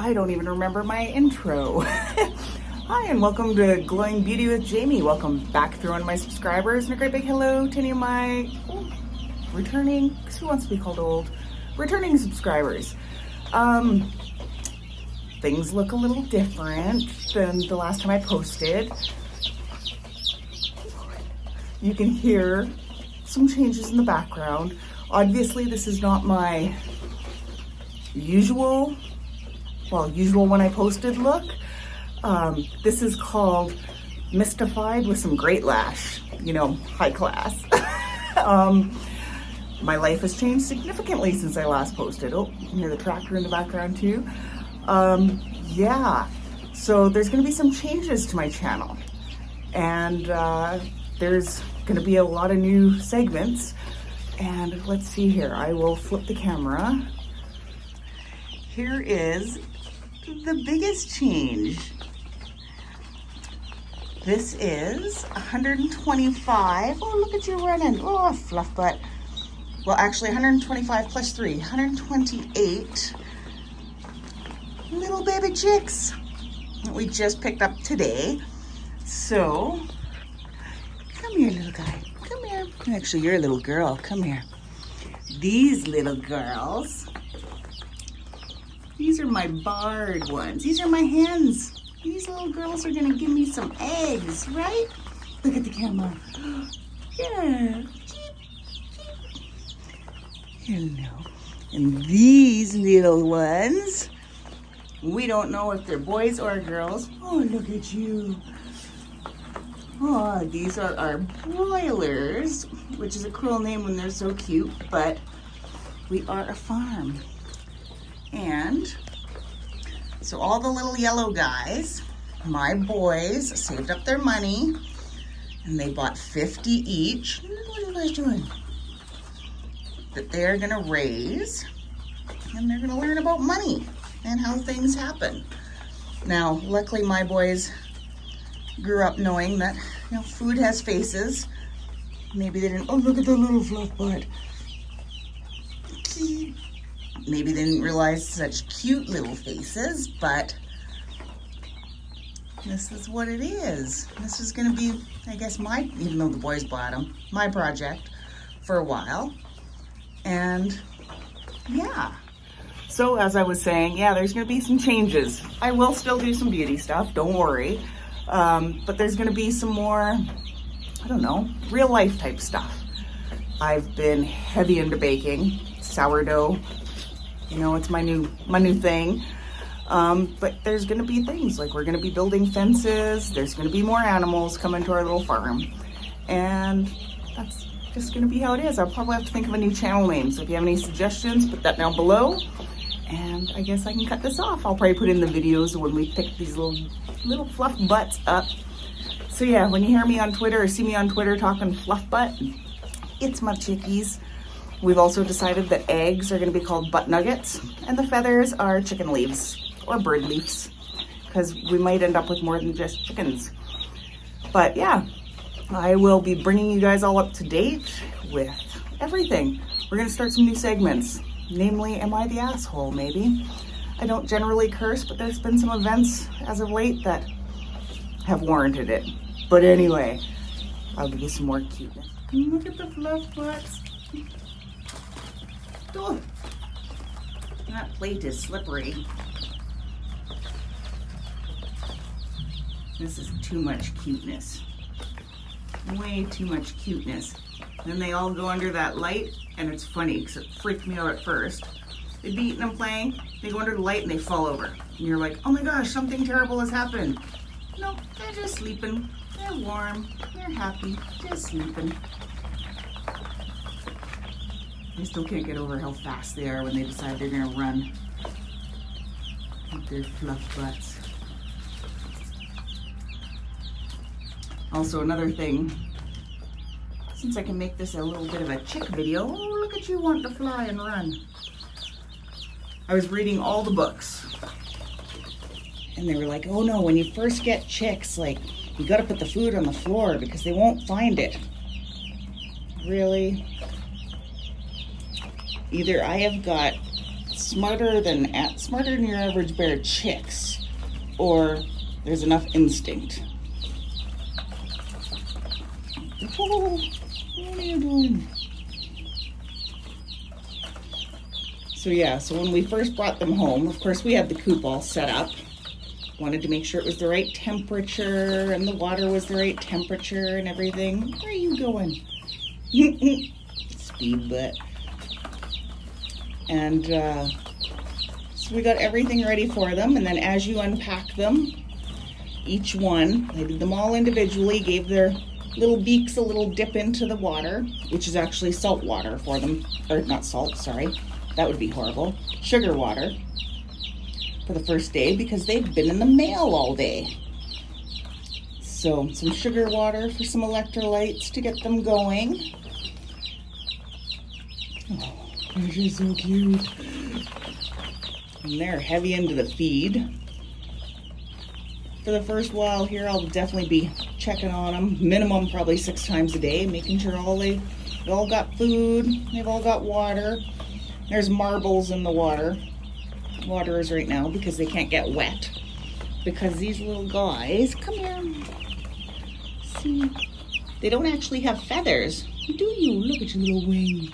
I don't even remember my intro. Hi, and welcome to Glowing Beauty with Jamie. Welcome back through on my subscribers, and a great big hello to any of my returning, because who wants to be called old? Returning subscribers. Things look a little different than the last time I posted. You can hear some changes in the background. Obviously, this is not my usual when I posted look. This is called Mystified with some great lash, high class. My life has changed significantly since I last posted. Oh, you can hear the tractor in the background too. Yeah, so there's gonna be some changes to my channel, and there's gonna be a lot of new segments. And let's see here, I will flip the camera. Here is the biggest change. This is 125. Oh, look at you running. Oh, fluff butt. Well, actually 125 plus 3, 128 little baby chicks that we just picked up today. So, come here, little guy. Come here. Actually, you're a little girl. Come here. These little girls, these are my barred ones. These are my hens. These little girls are gonna give me some eggs, right? Look at the camera. Yeah. Hello. And these little ones, we don't know if they're boys or girls. Oh, look at you. Oh, these are our broilers, which is a cruel name when they're so cute, but we are a farm. And so all the little yellow guys, my boys, saved up their money and they bought 50 each. What are you guys doing? That they're gonna raise, and they're gonna learn about money and how things happen. Now, luckily my boys grew up knowing that, food has faces. Maybe they didn't, oh, look at the little fluff butt. Maybe they didn't realize such cute little faces, but this is what it is. This is gonna be, I guess, even though the boys bought them, my project for a while. And yeah. So as I was saying, there's gonna be some changes. I will still do some beauty stuff, don't worry. But there's gonna be some more, real life type stuff. I've been heavy into baking, sourdough. It's my new thing. But there's gonna be things like we're gonna be building fences. There's gonna be more animals coming to our little farm. And that's just gonna be how it is. I'll probably have to think of a new channel name. So if you have any suggestions, put that down below. And I guess I can cut this off. I'll probably put in the videos when we pick these little fluff butts up. So yeah, when you hear me on Twitter or see me on Twitter talking fluff butt, it's my chickies. We've also decided that eggs are gonna be called butt nuggets, and the feathers are chicken leaves or bird leaves, because we might end up with more than just chickens. But yeah, I will be bringing you guys all up to date with everything. We're gonna start some new segments, namely, Am I the Asshole, maybe? I don't generally curse, but there's been some events as of late that have warranted it. But anyway, I'll give you some more cuteness. Look at the fluff butts. Oh, that plate is slippery. This is too much cuteness. Way too much cuteness. Then they all go under that light, and it's funny because it freaked me out at first. They'd be eating and playing, they go under the light and they fall over. And you're like, oh my gosh, something terrible has happened. No, they're just sleeping. They're warm, they're happy, just sleeping. I still can't get over how fast they are when they decide they're gonna run with their fluff butts. Also, another thing, since I can make this a little bit of a chick video, oh, look at you want to fly and run. I was reading all the books, and they were like, oh no, when you first get chicks, you gotta put the food on the floor because they won't find it. Really? Either I have got smarter than your average bear chicks, or there's enough instinct. Oh, what are you doing? So yeah, so when we first brought them home, of course we had the coop all set up. Wanted to make sure it was the right temperature and the water was the right temperature and everything. Where are you going? Speed butt. And so we got everything ready for them, and then as you unpack them, each one, I did them all individually, gave their little beaks a little dip into the water, which is actually salt water for them, or not salt, sorry, that would be horrible, sugar water for the first day because they've been in the mail all day. So some sugar water for some electrolytes to get them going. Oh, she's so cute. And they're heavy into the feed. For the first while here, I'll definitely be checking on them, minimum probably 6 times a day, making sure they all got food, they've all got water. There's marbles in the water. Water is right now because they can't get wet. Because these little guys, come here, see, they don't actually have feathers. Do you? Look at your little wing.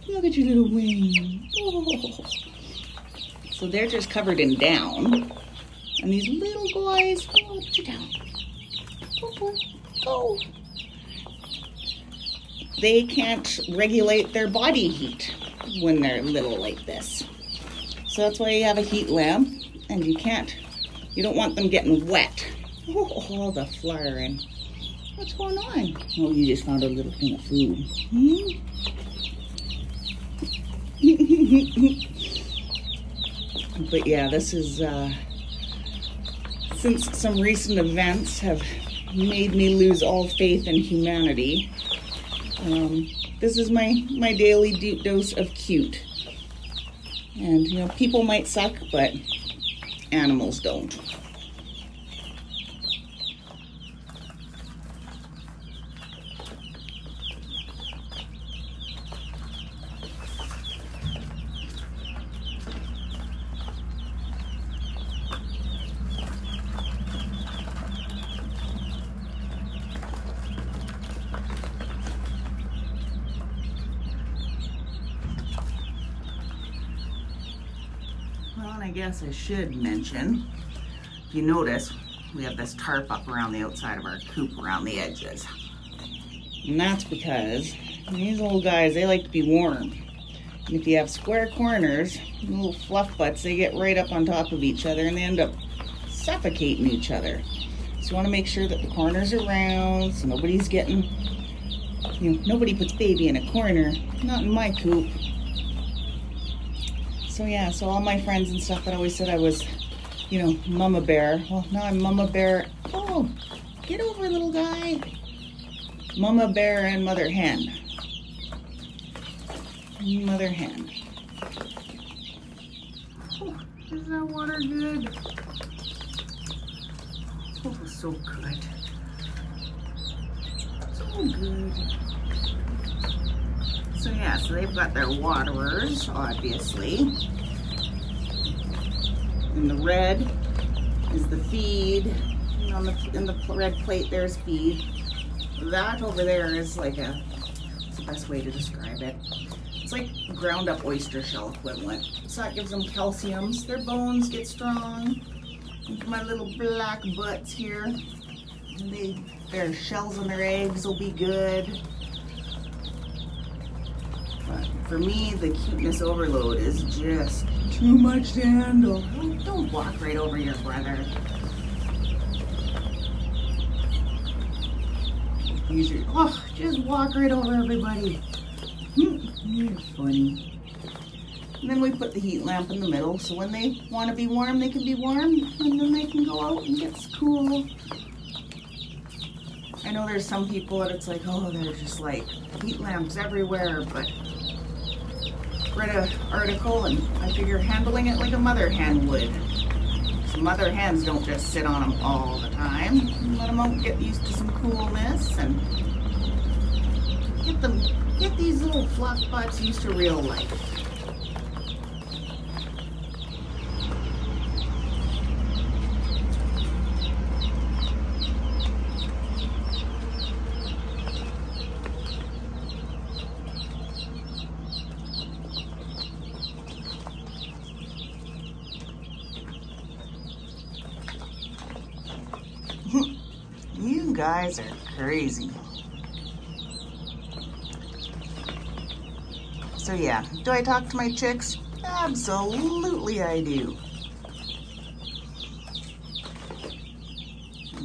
Look at your little wing. Oh. So they're just covered in down. And these little guys, oh, put you down. Go, boy, go. They can't regulate their body heat when they're little like this. So that's why you have a heat lamp, and you don't want them getting wet. Oh, the fluttering. What's going on? Oh, you just found a little thing of food. But yeah, this is, since some recent events have made me lose all faith in humanity, this is my daily deep dose of cute. And, you know, people might suck, but animals don't. Well, and I guess I should mention, if you notice, we have this tarp up around the outside of our coop, around the edges. And that's because these little guys, they like to be warm. And if you have square corners, little fluff butts, they get right up on top of each other and they end up suffocating each other. So you want to make sure that the corners are round, so nobody's getting, you know, nobody puts baby in a corner, not in my coop. So yeah, so all my friends and stuff that always said I was, you know, mama bear. Well, now I'm mama bear. Oh, get over, little guy. Mama bear and mother hen. Mother hen. Oh, is that water good? Oh, so good. So good. So yeah, so they've got their waterers, obviously. And the red is the feed. And on in the red plate, there's feed. That over there is like what's the best way to describe it? It's like ground up oyster shell equivalent. So that gives them calcium, so their bones get strong. Look at my little black butts here. And their shells and their eggs will be good. But for me, the cuteness overload is just too much to handle. Don't walk right over your brother. Just walk right over everybody. You're funny. And then we put the heat lamp in the middle, so when they want to be warm, they can be warm, and then they can go out and get cool. I know there's some people that it's like, oh, they're just like heat lamps everywhere, but read an article and I figure handling it like a mother hen would. So mother hens don't just sit on them all the time. Let them out, get used to some coolness, and get these little fluff butts used to real life. guys are crazy. So yeah, do I talk to my chicks? Absolutely I do.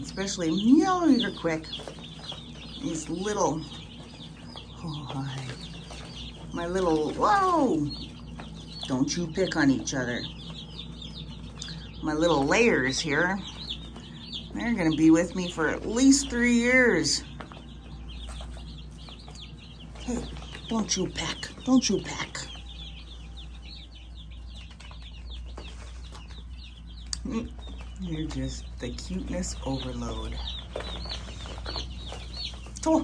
Especially, you know, you're quick. These little, oh hi. My little, whoa! Don't you pick on each other. My little layers here, they're gonna be with me for at least 3 years. Hey, don't you peck, don't you peck. You're just the cuteness overload. Oh,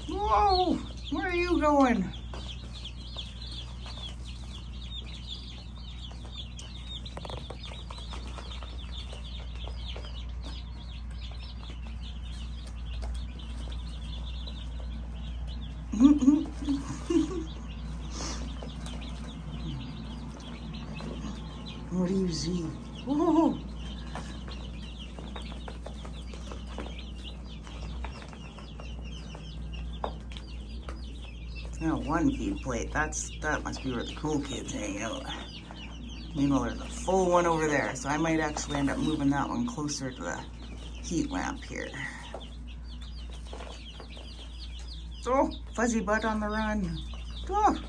whoa, where are you going? What do you see? Whoa. Now one feed plate. That must be where the cool kids hang out. Meanwhile, there's a full one over there, so I might actually end up moving that one closer to the heat lamp here. Oh, fuzzy butt on the run. Oh.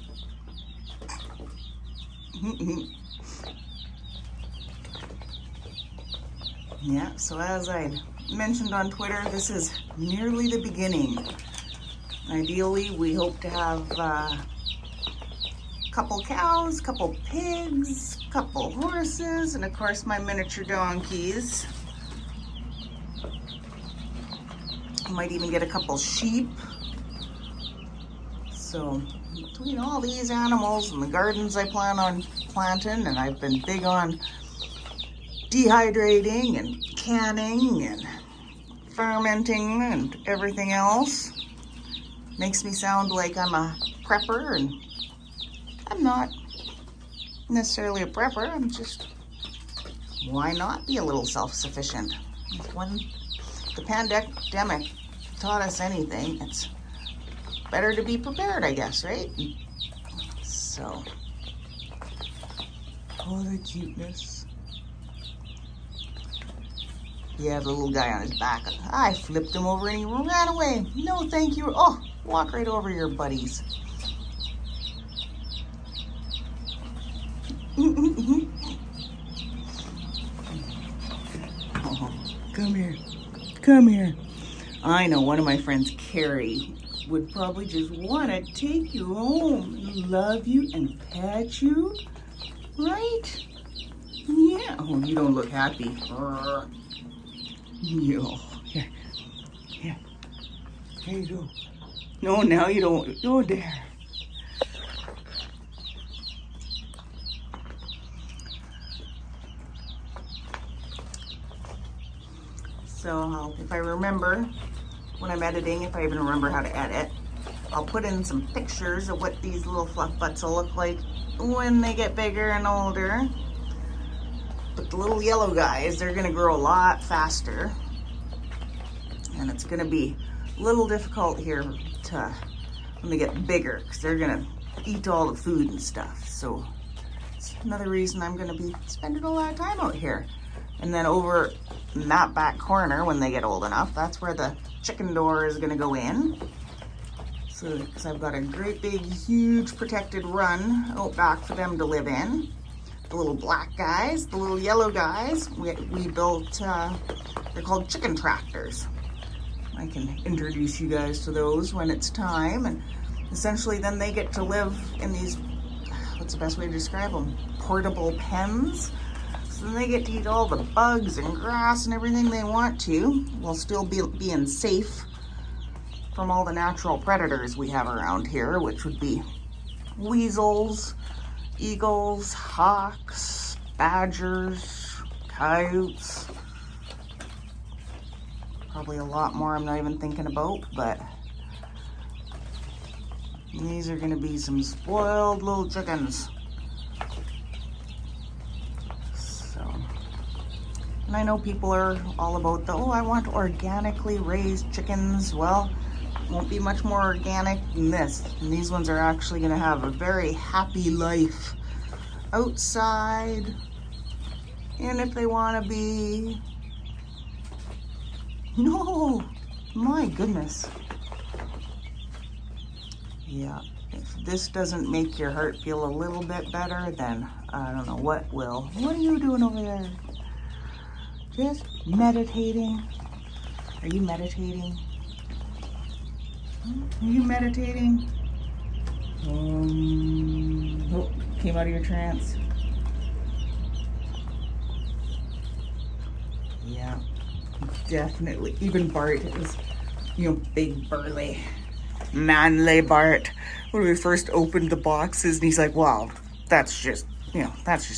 Yeah, so as I mentioned on Twitter, this is merely the beginning. Ideally, we hope to have a couple cows, couple pigs, couple horses, and of course my miniature donkeys. I might even get a couple sheep. So between all these animals and the gardens I plan on planting, and I've been big on dehydrating and canning and fermenting and everything else. Makes me sound like I'm a prepper, and I'm not necessarily a prepper. I'm just, why not be a little self-sufficient? When the pandemic taught us anything, it's better to be prepared, I guess, right? So, oh, the cuteness. Yeah, the little guy on his back. I flipped him over and he ran away. No, thank you. Oh, walk right over your buddies. Oh, come here. Come here. I know one of my friends, Carrie, would probably just want to take you home, love you, and pet you. Right? Yeah. Oh, you don't look happy. Yo, here, here, here you go. No, now you don't. No, there. So if I remember when I'm editing, if I even remember how to edit, I'll put in some pictures of what these little fluff butts will look like when they get bigger and older. But the little yellow guys, they're gonna grow a lot faster. And it's gonna be a little difficult here when they get bigger, because they're gonna eat all the food and stuff. So it's another reason I'm gonna be spending a lot of time out here. And then over in that back corner, when they get old enough, that's where the chicken door is gonna go in. So, because I've got a great big, huge protected run out back for them to live in. The little black guys, the little yellow guys, we built, they're called chicken tractors. I can introduce you guys to those when it's time. And essentially then they get to live in these, what's the best way to describe them? Portable pens. So they get to eat all the bugs and grass and everything they want to, while still being safe from all the natural predators we have around here, which would be weasels, eagles, hawks, badgers, coyotes, probably a lot more I'm not even thinking about, but these are gonna be some spoiled little chickens. So, And I know people are all about the, oh, I want organically raised chickens. Well, won't be much more organic than this. And these ones are actually gonna have a very happy life outside. And if they wanna be, no, my goodness. Yeah, if this doesn't make your heart feel a little bit better, then I don't know what will. What are you doing over there? Just meditating. Are you meditating? Are you meditating? Oh, came out of your trance. Yeah, definitely. Even Bart is, big burly, manly Bart. When we first opened the boxes, and he's like, wow, that's just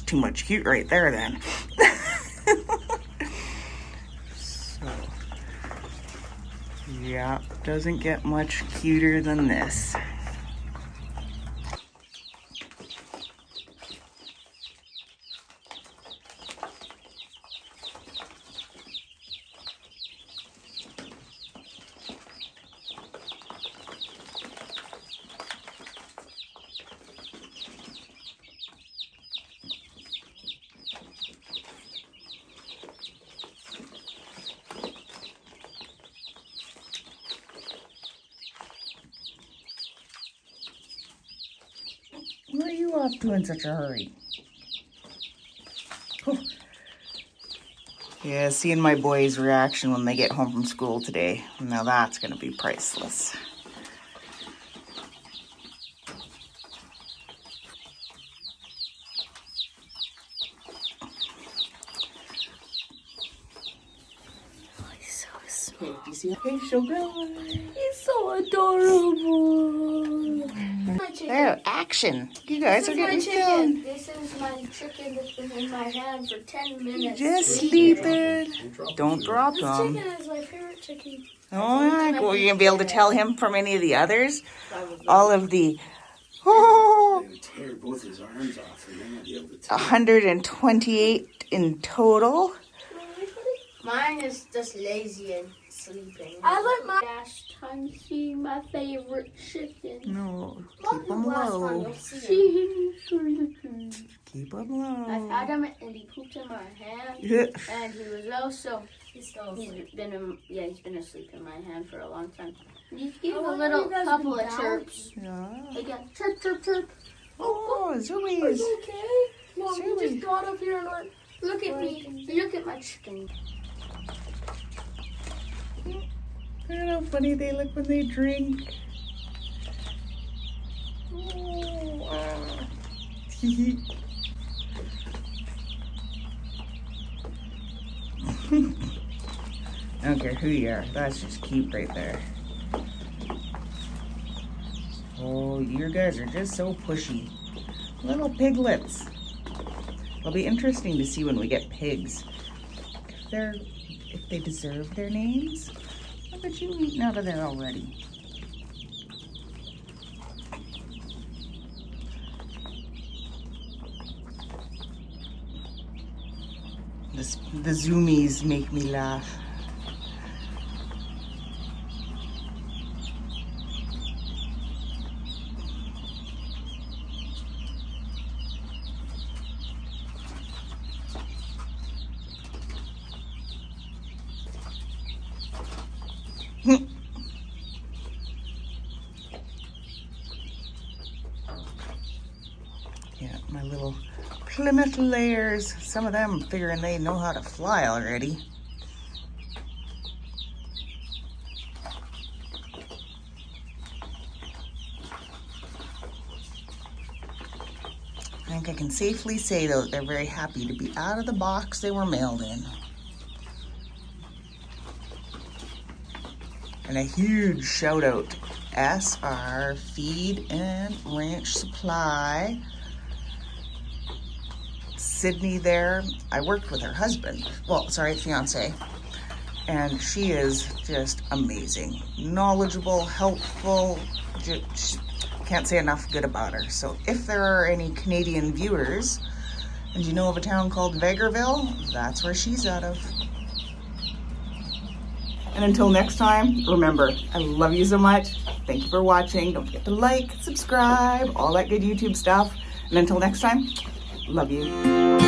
too much cute right there then. So, yeah, doesn't get much cuter than this. What are you off to in such a hurry? Oh. Yeah, seeing my boys' reaction when they get home from school today. Now that's going to be priceless. Oh, he's so sweet. Do you see that face? Show good. He's so adorable. My chicken. There, action. You guys This are is my getting chicken. filmed. This is my chicken that's been in my hand for 10 minutes. Just sleeping. Don't drop This them. chicken is my favorite chicken. Oh, yeah. Well, you're going to be able to tell him from any of the others? Probably. All of the, oh, They would tear both his arms off and then I'd be able to 128 in total. Mine is just lazy and sleeping. I like my last time seeing my favorite chicken. No, keep them low. Keep them I low. had him and he pooped in my hand. Yeah. And he was also he's been asleep in my hand for a long time. You give a little couple of chirps. Yeah. Again, chirp, chirp, chirp. Oh, Are zoomies. you okay? Mom, you Silly. just got up here and went, look at me. Look at my chicken. Look at how funny they look when they drink. Oh, ah. I don't care who you are. That's just cute right there. Oh, you guys are just so pushy. Little piglets. It'll be interesting to see when we get pigs. If they deserve their names. Look at you eating out of there already. The zoomies make me laugh. Yeah, my little Plymouth layers. Some of them figuring they know how to fly already. I think I can safely say, though, that they're very happy to be out of the box they were mailed in. And a huge shout out to SR Feed and Ranch Supply. Sydney there, I worked with her husband, fiance, and she is just amazing. Knowledgeable, helpful, just can't say enough good about her. So if there are any Canadian viewers And do you know of a town called Vegreville? That's where she's out of. And until next time, remember, I love you so much. Thank you for watching. Don't forget to like, subscribe, all that good YouTube stuff. And until next time, love you.